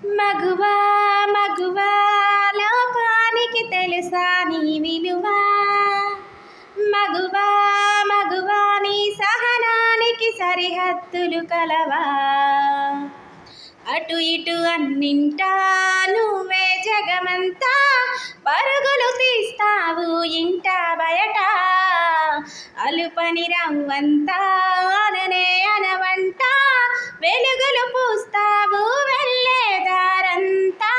మగువా మగువా లోకానికి తెలుసా నీ విలువా, మగువా మగువా నీ సహనానికి సరిహద్దులు కలవా, అటు ఇటు అన్నింటా నువ్వే జగమంతా, పరుగులు తీస్తావు ఇంట బయట, అలుపని రవ్వంతా అననే అనవంట, వెలుగులు పూస్తావు వెళ్ళేదారంతా.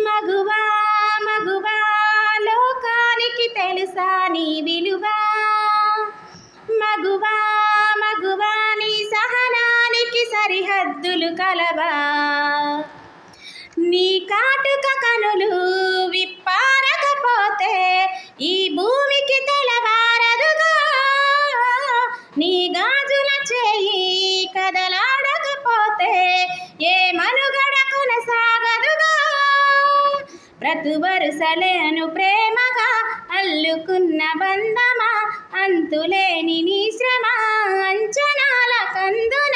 మగువా మగువా లోకానికి తెలుసా నీ విలువా, మగువా మగువా నీ సహనానికి సరిహద్దులు కలవా, నీ కాటుక కనులు విప్పారకపోతే ఈ భూమికి తెలవారదుగా, నీ గాజుల చేయి కదలాడకపోతే ఏ మనుగడ కొనసాగదుగా, బ్రతువరుసలేను ప్రేమగా అల్లుకున్న బంధమా, అంతులేని నీ శ్రమ అంచనాల కందున,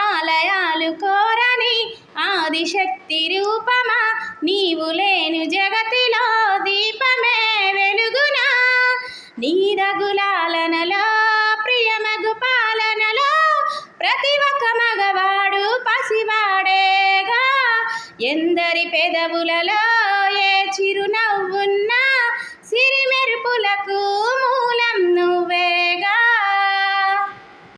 ఆలయాలు కోరని ఆదిశక్తి రూపమా, నీవు లేని జగతిలో దీపమే వెలుగునా, నీ రగులాలనలో ప్రియమగు పాలనలో ప్రతి ఒక్క మగవాడు పసివాడేగా, ఎందరి పెదవులలో ఏ చిరునవ్వున్నా సిరిమెరుపులకు మూలం నువ్వే.